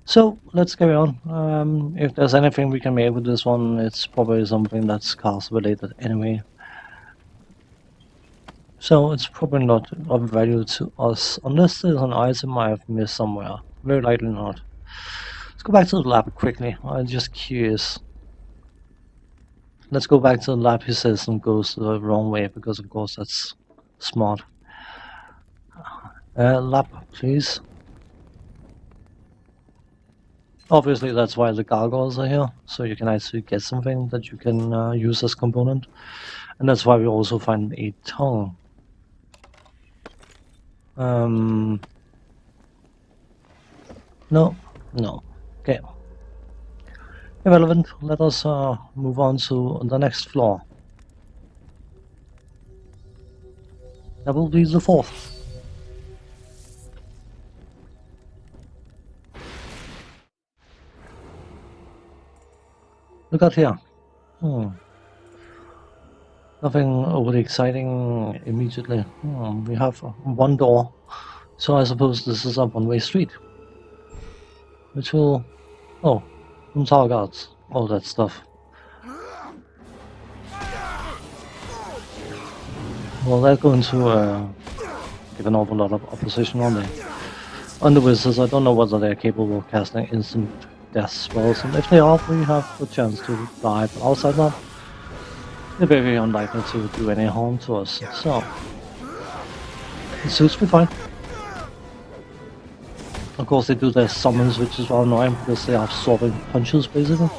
So let's carry on. If there's anything we can make with this one, it's probably something that's cast related anyway. So it's probably not of value to us, unless there's an item I have missed somewhere. Very likely not. Let's go back to the lab quickly. I'm just curious. Let's go back to the lab, he says, and goes the wrong way, because of course that's smart. Lab, please. Obviously that's why the gargoyles are here, so you can actually get something that you can use as component. And that's why we also find a tongue. No. Okay. Irrelevant. Let us move on to the next floor. That will be the fourth. Look out here. Nothing overly exciting immediately. We have one door, so I suppose this is a one-way street. Which will... Oh, some tower guards. All that stuff. Well, they're going to give an awful lot of opposition, aren't they? On the wizards, I don't know whether they're capable of casting instant death spells, and if they are, we have the chance to die, but outside that, they're very unlikely to do any harm to us, so it suits me fine. Of course, they do their summons, which is rather annoying because they are absorbing punches, basically.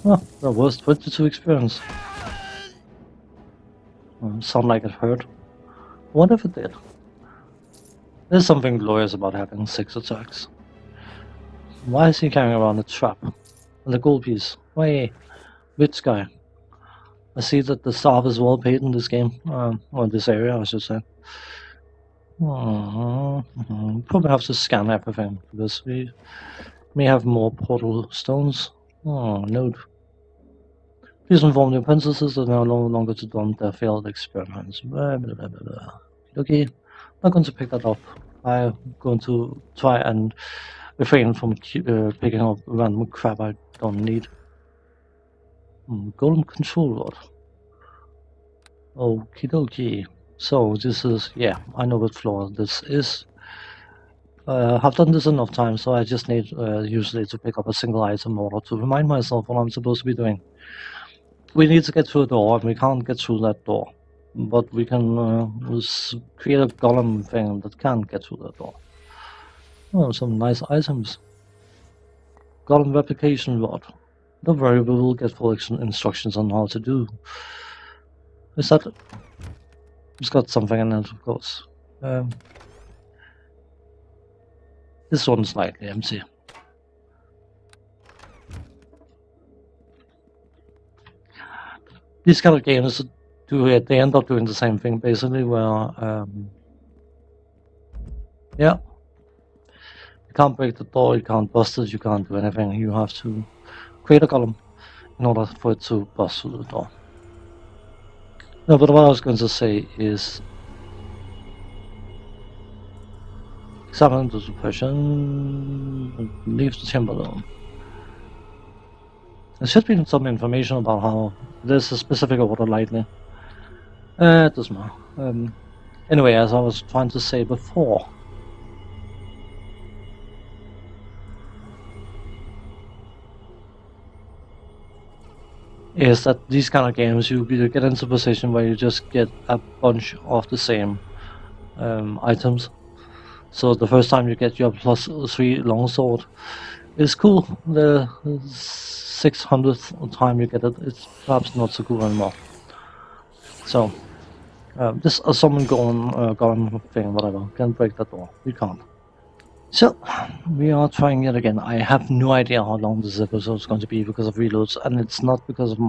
Oh, the worst 22 experience. Sound like it hurt. What if it did? There's something glorious about having 6 attacks. Why is he carrying around a trap? And the gold piece? Why, rich guy. I see that the staff is well paid in this game, or in this area, I should say. Probably have to scan everything, because we may have more portal stones. Note. Please inform the princesses that they are no longer to do their failed experiments. Blah, blah, blah, blah, blah. Okay, not going to pick that up. I'm going to try and refrain from picking up random crap I don't need. Golden control rod. Okie dokie. So this is, yeah, I know what floor this is. I've done this enough times, so I just need usually to pick up a single item in order to remind myself what I'm supposed to be doing. We need to get through a door, and we can't get through that door. But we can create a golem thing that can get through that door. Oh, some nice items. Golem replication rod. Don't worry, we will get full instructions on how to do. Is that... It's got something in it, of course. This one's slightly empty. These kind of games they end up doing the same thing basically, where yeah, you can't break the door, you can't bust it, you can't do anything. You have to create a column in order for it to bust through the door. No, but what I was going to say is examine the suppression, leave the chamber alone. There should be some information about how there's a specific order lightly. It doesn't matter. Anyway, as I was trying to say before, is that these kind of games you get into a position where you just get a bunch of the same items. So the first time you get your +3 longsword is cool. The 600th time you get it, it's perhaps not so cool anymore. So this summon golem thing, whatever, can break that door. We can't. So we are trying it again. I have no idea how long this episode is going to be because of reloads, and it's not because of,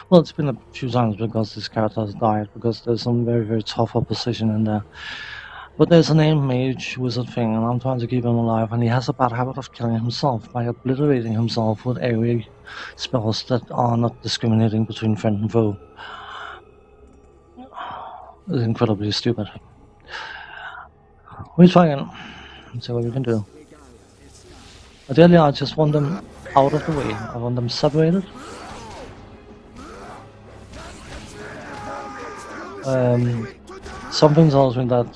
well, it's been a few times because this character has died, because there's some very, very tough opposition in there. But there's a named mage wizard thing, and I'm trying to keep him alive, and he has a bad habit of killing himself by obliterating himself with area spells that are not discriminating between friend and foe. It's incredibly stupid. We try and see what we can do. Ideally, I just want them out of the way. I want them separated. Something tells me that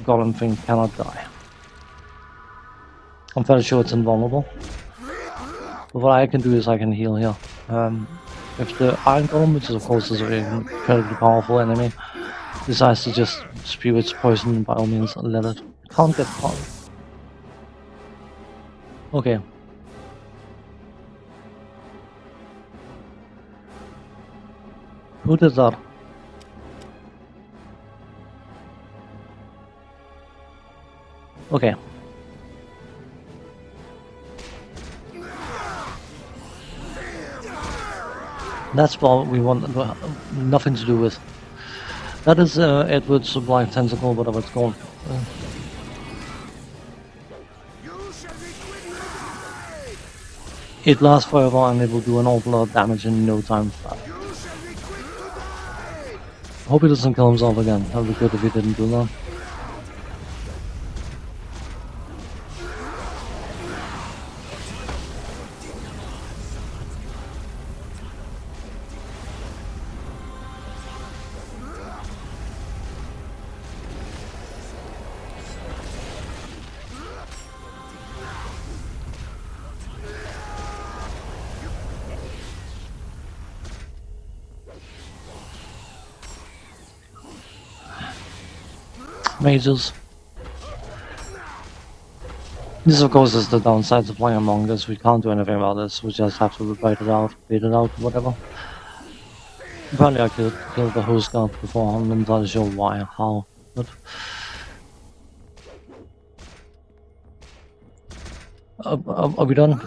golem thing cannot die. I'm fairly sure it's invulnerable. But what I can do is I can heal here. If the Iron Golem, which is of course is an incredibly powerful enemy, decides to just spew its poison, by all means let it. Can't get caught. Okay. Who did that? Okay. That's what we want, nothing to do with. That is Edward's Black Tentacle, whatever it's called. It lasts forever and it will do an awful lot of damage in no time flat. I hope he doesn't kill himself again. That would be good if he didn't do that. Mages. This of course is the downside to playing Among Us. We can't do anything about this, we just have to bait it out, whatever. Apparently I could kill the host guard before, I'm not entirely sure why, how, but... Are we done?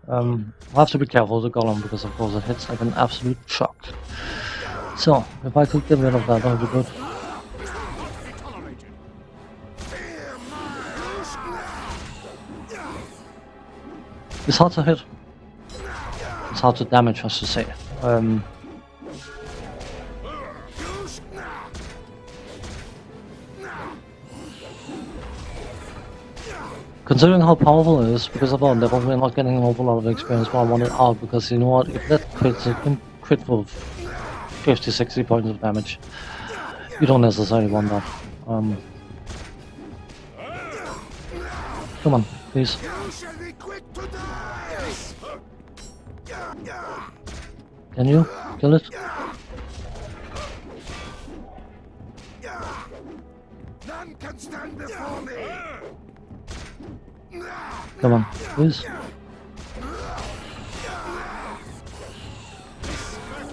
I have to be careful with the golem because of course it hits like an absolute truck. So, if I could get rid of that, that would be good. It's hard to hit. It's hard to damage, I should say. Considering how powerful it is, because of our level, we're not getting an awful lot of experience, but I want it out because you know what, if that crits, it can crit for 50-60 points of damage. You don't necessarily want that. Come on, please. Can you kill it? None can stand before me. Come on, please.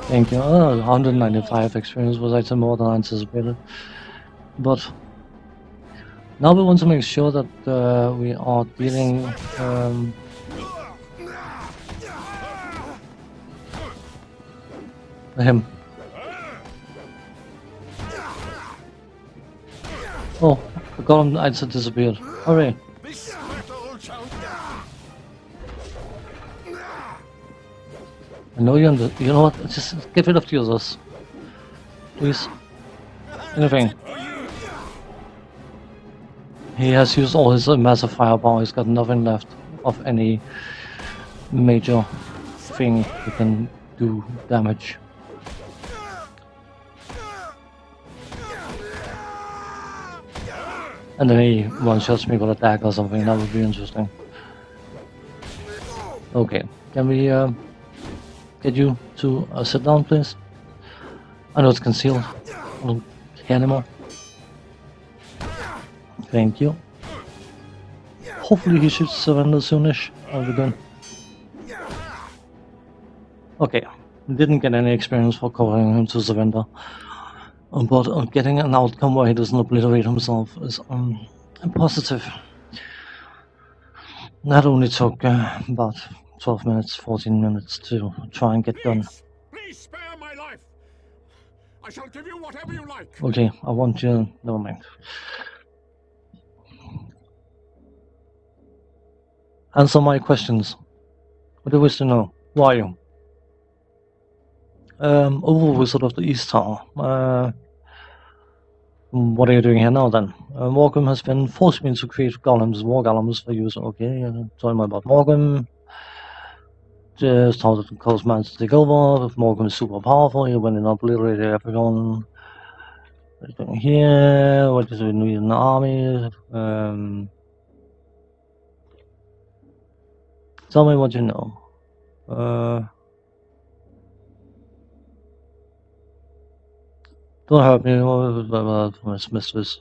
Thank you. 195 experience was actually more than anticipated. But now we want to make sure that we are dealing him. Oh, the golem actually disappeared. Hooray. I know you know what, just get rid of the others. Please. Anything. He has used all his massive firepower, he's got nothing left of any major thing that can do damage. And then he one-shots me with a dagger or something, that would be interesting. Okay, can we get you to sit down, please? I know it's concealed. I don't care anymore. Thank you. Hopefully he should surrender soonish. That'll be good. Okay, didn't get any experience for covering him to surrender. But getting an outcome where he doesn't obliterate himself is positive. That only took about 12 minutes, 14 minutes to try and get done. Please spare my life. I shall give you whatever you like. Okay, I want you. Never mind. Answer my questions. What do you wish to know? Who are you? Over Wizard of the East Tower. What are you doing here now then? Morgan has been forcing me to create golems, war golems for you. So okay, tell me about Morgan. Just how the coast man to take over. Morgan is super powerful. He went and obliterated everyone. What are you doing here? What is it need in the army? Tell me what you know. Don't hurt me, Miss Mistress.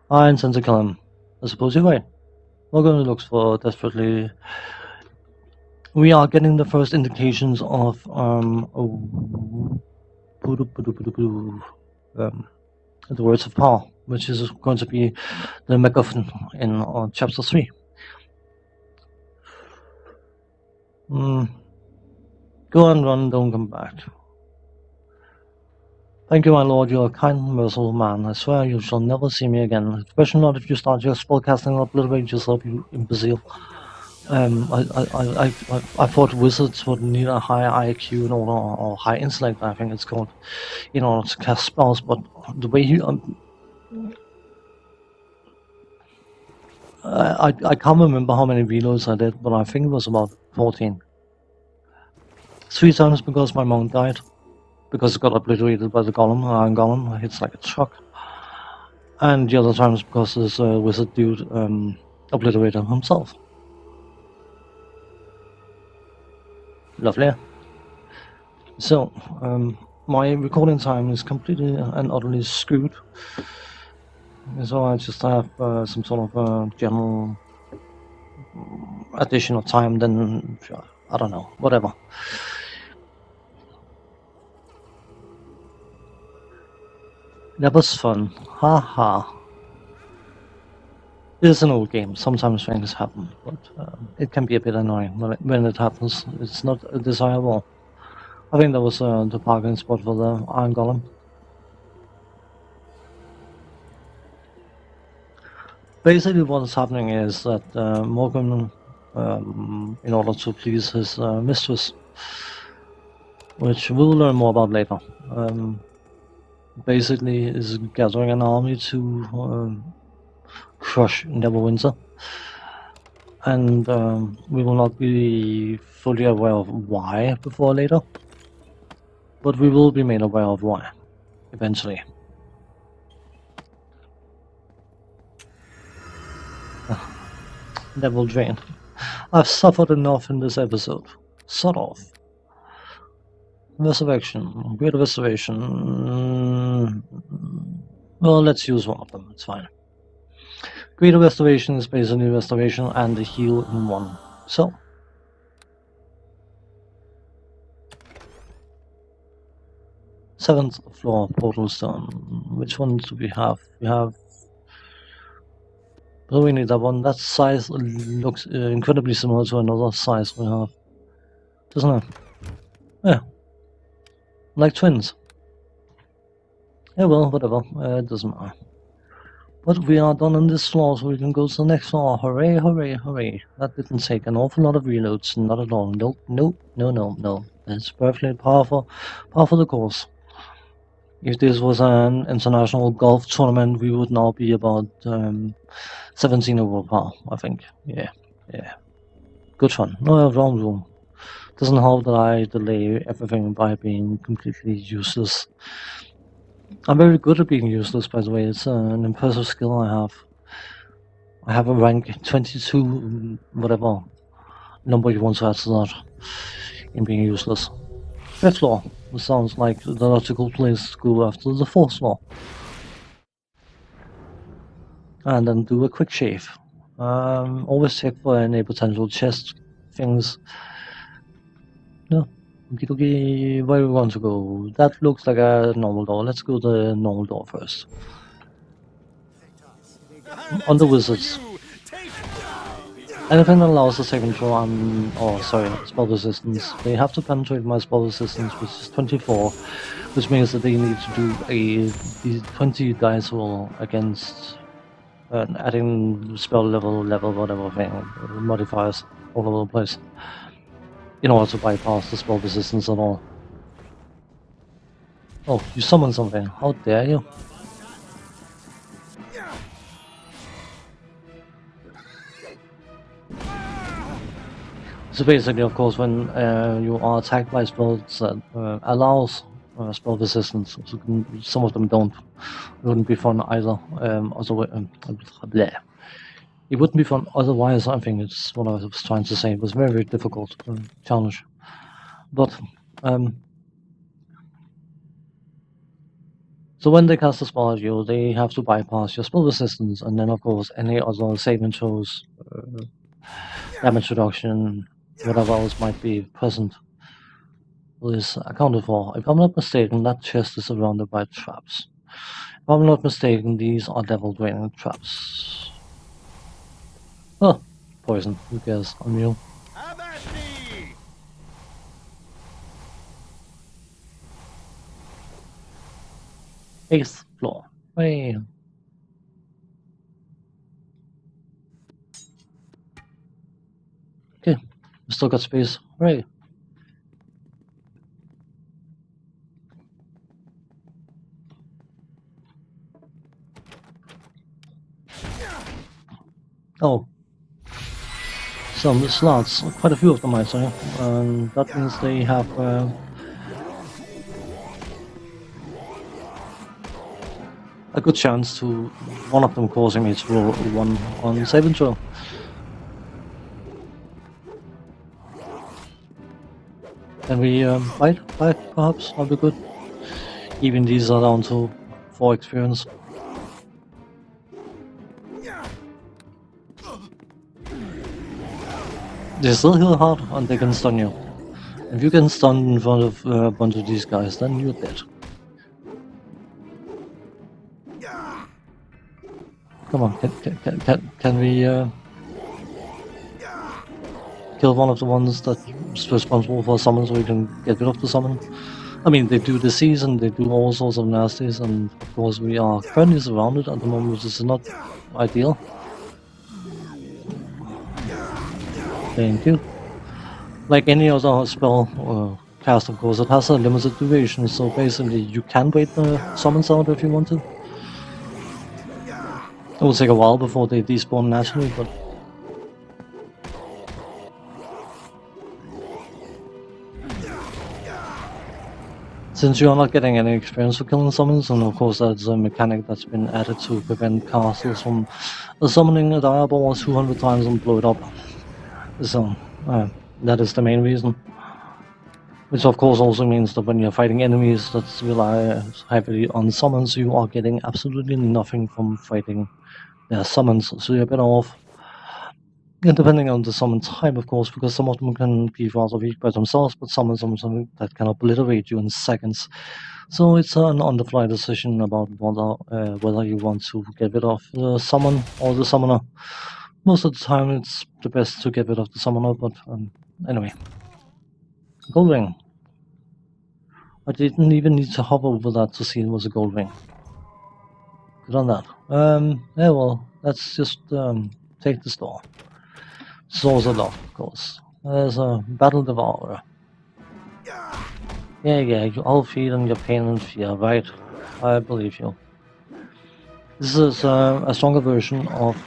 I intend to kill him. I suppose you're right. Morgan looks for desperately. We are getting the first indications of the words of power, which is going to be the MacGuffin in chapter 3. Go and run, don't come back. Thank you, my lord. You are a kind, merciful man. I swear you shall never see me again. Especially not if you start your spellcasting and obliterate yourself, you imbecile. I thought wizards would need a high IQ in order, or high intellect, I think it's called, in order to cast spells. But the way you, I can't remember how many reloads I did, but I think it was about 14. 3 times because my monk died, because it got obliterated by the golem, iron golem. Hits like a truck. And the other times because this wizard dude obliterated himself. Lovely. So, my recording time is completely and utterly screwed. So I just have some sort of general additional time, then, I don't know, whatever. That was fun. Haha. It is an old game. Sometimes things happen, but it can be a bit annoying when it happens. It's not desirable. I think that was the parking spot for the iron golem. Basically, what is happening is that Morgan, in order to please his mistress, which we'll learn more about later, basically is gathering an army to crush Neverwinter. And we will not be fully aware of why before later, but we will be made aware of why, eventually. Devil Drain. I've suffered enough in this episode. Sort of. Resurrection. Great Restoration. Well, let's use one of them. It's fine. Greater Restoration is basically restoration and a heal in one. So. Seventh floor portal stone. Which one do we have? We have. So we need that one. That size looks incredibly similar to another size we have. Doesn't it? Yeah. Like twins. Yeah, well, whatever. It doesn't matter. But we are done on this floor, so we can go to the next floor. Hooray, hooray, hooray. That didn't take an awful lot of reloads. Not at all. Nope, nope, no. It's perfectly powerful. Par for the course. If this was an international golf tournament, we would now be about 17 over par, I think. Yeah. Good fun. No, wrong room. Doesn't help that I delay everything by being completely useless. I'm very good at being useless, by the way. It's an impressive skill I have. I have a rank 22, whatever number you want to add to that, in being useless. 5th floor. This sounds like the logical place to go after the 4th floor. And then do a quick shave. Always check for any potential chest things. No. Okay, where we want to go? That looks like a normal door. Let's go to the normal door first. On the wizards. Anything that allows a saving throw spell resistance. They have to penetrate my spell resistance, which is 24, which means that they need to do a 20 dice roll against adding spell level, whatever thing, modifiers all over the place, in order to bypass the spell resistance at all. Oh, you summon something. How dare you? So basically, of course, when you are attacked by spells that allows spell resistance, so some of them don't. It wouldn't be fun either. Bleh. It wouldn't be fun otherwise. I think it's what I was trying to say. It was very, very difficult challenge. But so when they cast a spell at you, they have to bypass your spell resistance, and then of course any other saving throws, damage reduction, whatever else might be present is accounted for. If I'm not mistaken, that chest is surrounded by traps. If I'm not mistaken, these are devil draining traps. Oh, poison. Who cares? I'm you. Eighth floor. Hey. Okay, we still got space. Right. Oh. Some slots, quite a few of them I say. That means they have a good chance to one of them causing me to roll one on saving throw. Can we fight back perhaps? That'll be good. Even these are down to 4 experience. They still heal hard and they can stun you. If you can stun in front of a bunch of these guys, then you're dead. Come on, can we kill one of the ones that's responsible for summon so we can get rid of the summon? I mean, they do disease and they do all sorts of nasties, and of course we are currently surrounded at the moment, which is not ideal. Thank you. Like any other spell cast, of course, it has a limited duration, so basically you can wait the summons out if you want to. It will take a while before they despawn naturally, but since you are not getting any experience for killing summons, and of course that's a mechanic that's been added to prevent castles from summoning a direball 200 times and blow it up. So that is the main reason. Which of course also means that when you're fighting enemies that rely heavily on summons, you are getting absolutely nothing from fighting their summons, so you're better off. And depending on the summon type, of course, because some of them can be rather weak by themselves, but some of them that can obliterate you in seconds. So it's an on-the-fly decision about whether you want to get rid of the summon or the summoner. Most of the time it's the best to get rid of the summoner, but anyway. Gold ring. I didn't even need to hover over that to see it was a gold ring. Good on that. Yeah, well, let's just take the store. Swords are locked, of course. There's a battle devourer. Yeah, you all feed on your pain and fear, right? I believe you. This is a stronger version of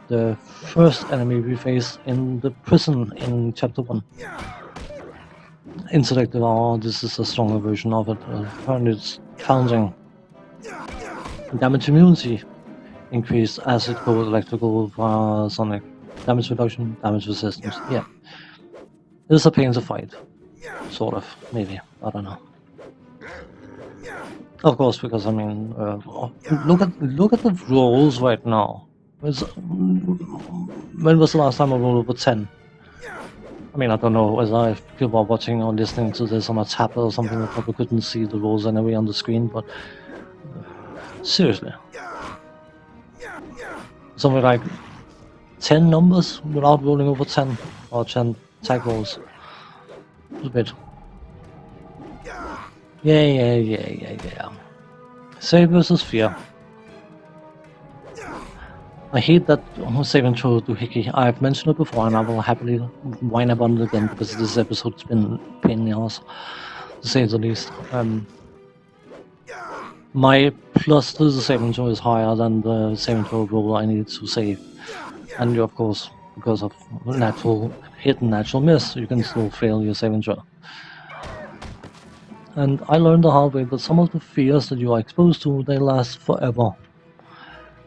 the first enemy we faced in the prison in Chapter 1. Intellect Devourer, this is a stronger version of it. Apparently it's challenging. Damage immunity increased, acid, cold, electrical, sonic. Damage reduction, damage resistance. Yeah. It's a pain to fight. Sort of, maybe. I don't know. Of course, because I mean, look at the rolls right now. When was the last time I rolled over 10? I mean, I don't know whether if people are watching or listening to this on a tablet or something, they probably couldn't see the rolls anyway on the screen, but seriously. Something like 10 numbers without rolling over 10 or 10 tag rolls. A bit. Yeah. Save versus fear. I hate that save and throw doohickey. I've mentioned it before, and I will happily whine about it again because this episode's been a pain in the ass, to say the least. My plus to the save and throw is higher than the save and throw roll I need to save, and of course, because of hidden natural miss, you can still fail your save and throw. And I learned the hard way that some of the fears that you are exposed to, they last forever.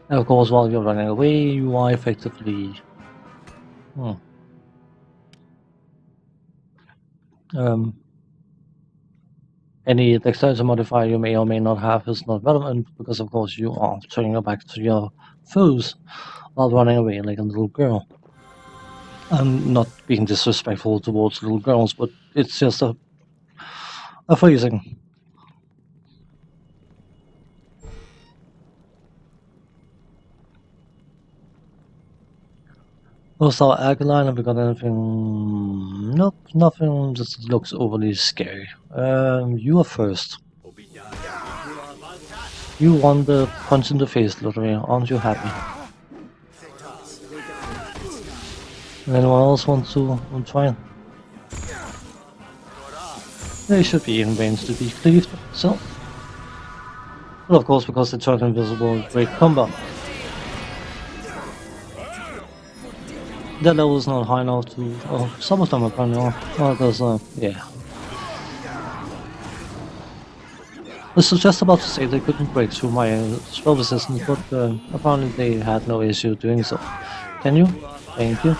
And of course, while you're running away, you are effectively any dexterity modifier you may or may not have is not relevant because, of course, you are turning your back to your foes while running away like a little girl. I'm not being disrespectful towards little girls, but it's just a phrasing. Also, Alkaline, have we got anything? Nope, nothing that looks overly scary. You are first. You won the punch in the face lottery, aren't you happy? Anyone else want to try? They should be in range to be cleaved, so. But of course, because they turn invisible, great combo. That level is not high enough to. Oh, some of them are apparently are. Oh, there's yeah. I was just about to say they couldn't break through my spell resistance, but apparently they had no issue doing so. Can you? Thank you.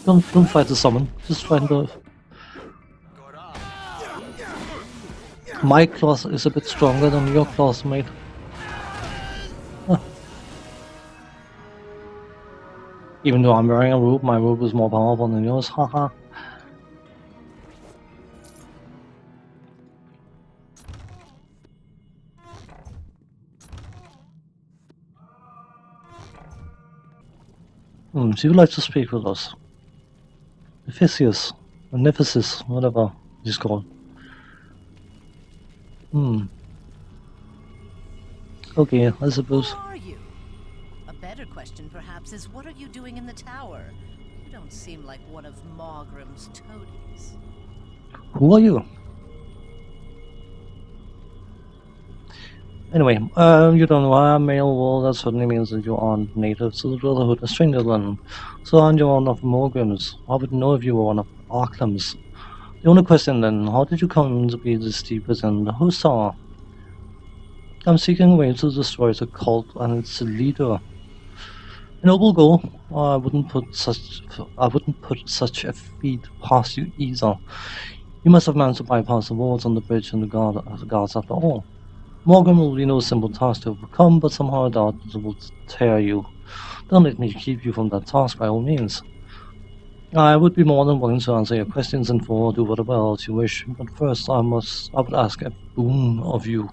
Don't fight the summon. Just fight the. My class is a bit stronger than your classmate. Huh. Even though I'm wearing a robe, my robe is more powerful than yours. Haha. She would like to speak with us. Ephesus, or Nephesis, whatever he's called. Okay, I suppose. Who are you? A better question, perhaps, is what are you doing in the tower? You don't seem like one of Margrim's toadies. Who are you? Anyway, you don't know I'm male, well, that certainly means that you aren't native to the Brotherhood of Strangerland. So aren't you one of Morgrim's? I would know if you were one of Arkham's. The only question then, how did you come to be this deep within the host tower? I'm seeking a way to destroy the cult and its leader. A noble goal. I wouldn't put such a feat past you either. You must have managed to bypass the walls on the bridge and the guards after all. Morgan will be no simple task to overcome, but somehow I doubt it will tear you. Don't let me keep you from that task by all means. I would be more than willing to answer your questions and do whatever else you wish, but first I would ask a boon of you.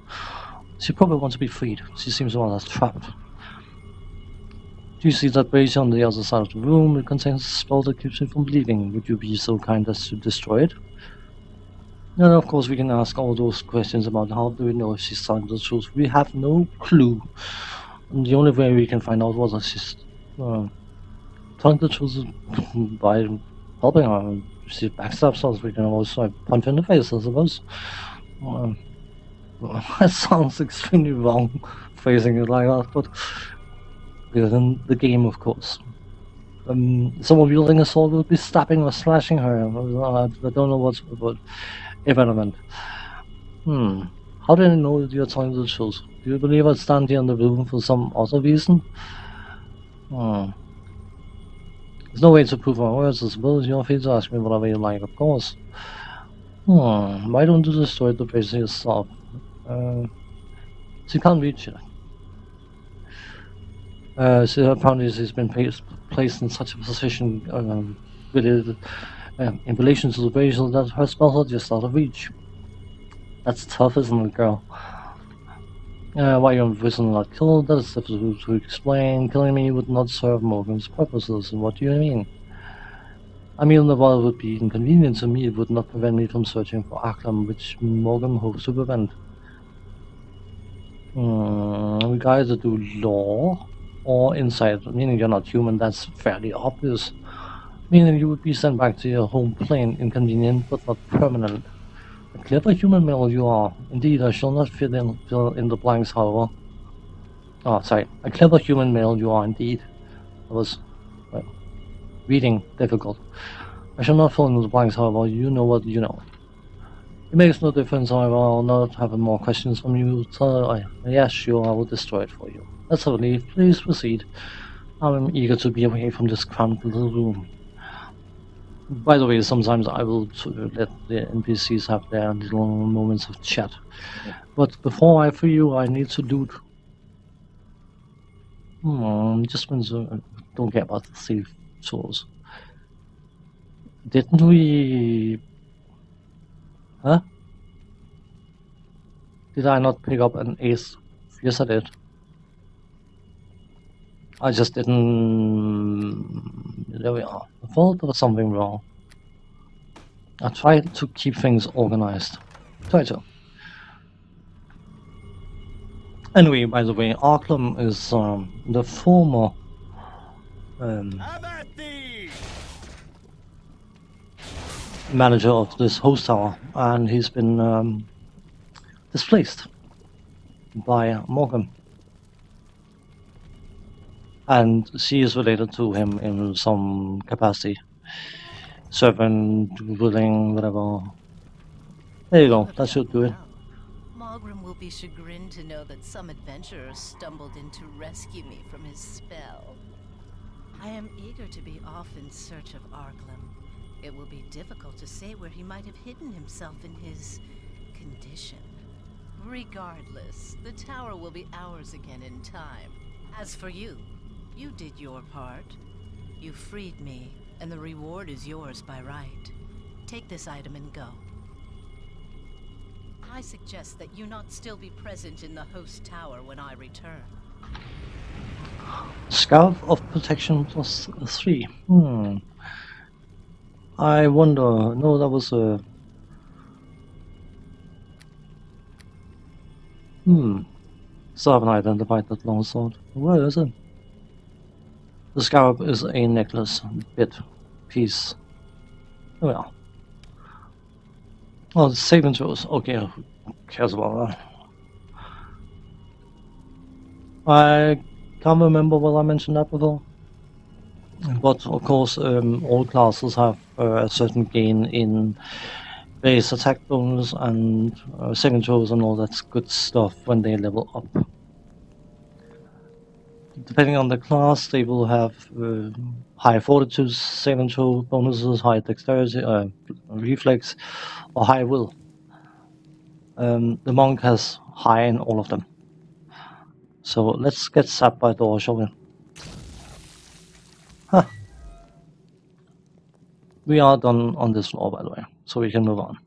She probably wants to be freed. She seems rather trapped. Do you see that brazier on the other side of the room? It contains a spell that keeps me from leaving. Would you be so kind as to destroy it? And of course we can ask all those questions about how do we know if she's telling the truth. We have no clue. And the only way we can find out whether she's telling the truth is by helping her. If she backstabs us, we can also punch her in the face, I suppose. That sounds extremely wrong, phrasing it like that, but within the game, of course. Someone wielding a sword will be stabbing or slashing her. I don't know what's irrelevant. How do I know that you're telling the truth? Do you believe I stand here in the room for some other reason? There's no way to prove my words, I suppose. You're free to ask me whatever you like, of course. Why don't you destroy the place yourself? She can't reach it. Apparently she's been placed in such a position in relation to the brazier that her spells are just out of reach. That's tough, isn't it, girl? Why you're imprisoned and not killed, that is difficult to explain. Killing me would not serve Morgan's purposes. What do you mean? I mean, while it would be inconvenient to me, it would not prevent me from searching for Arkham, which Morgan hopes to prevent. We can either do law or insight, meaning you're not human. That's fairly obvious. Meaning you would be sent back to your home plane, inconvenient but not permanent. A clever human male you are. Indeed, I shall not fill in the blanks, however. Oh, sorry. A clever human male you are indeed. I was reading difficult. I shall not fill in the blanks, however. You know what you know. It makes no difference, however. I'll not have more questions from you. So, yes, sure, I will destroy it for you. Let's have a leave. Please proceed. I'm eager to be away from this cramped little room. By the way, sometimes I will let the NPCs have their little moments of chat. But before I free you, I need to loot. Just don't care about the thief tools. Didn't we... Huh? Did I not pick up an ace? Yes, I did. I just didn't... There we are. I thought there was something wrong. I tried to keep things organized. Try to. Anyway, by the way, Arkham is the former manager of this host tower, and he's been displaced by Morgan. And she is related to him in some capacity. Servant, willing, whatever. There you go, that should do it. Mogram will be chagrined to know that some adventurer stumbled in to rescue me from his spell. I am eager to be off in search of Arkham. It will be difficult to say where he might have hidden himself in his condition. Regardless, the tower will be ours again in time. As for you, you did your part. You freed me, and the reward is yours by right. Take this item and go. I suggest that you not still be present in the host tower when I return. Scarf of Protection +3. I wonder... No, that was a... Still haven't identified that longsword. Where is it? The scarab is a necklace piece. There we are. Oh, the saving throws. Okay, who cares about that? I can't remember whether I mentioned that before. But of course, all classes have a certain gain in base attack bonus and saving throws and all that good stuff when they level up. Depending on the class, they will have high fortitude saving throw bonuses, high dexterity, reflex, or high will. The monk has high in all of them. So let's get zapped by door, shall we? Huh. We are done on this floor, by the way, so we can move on.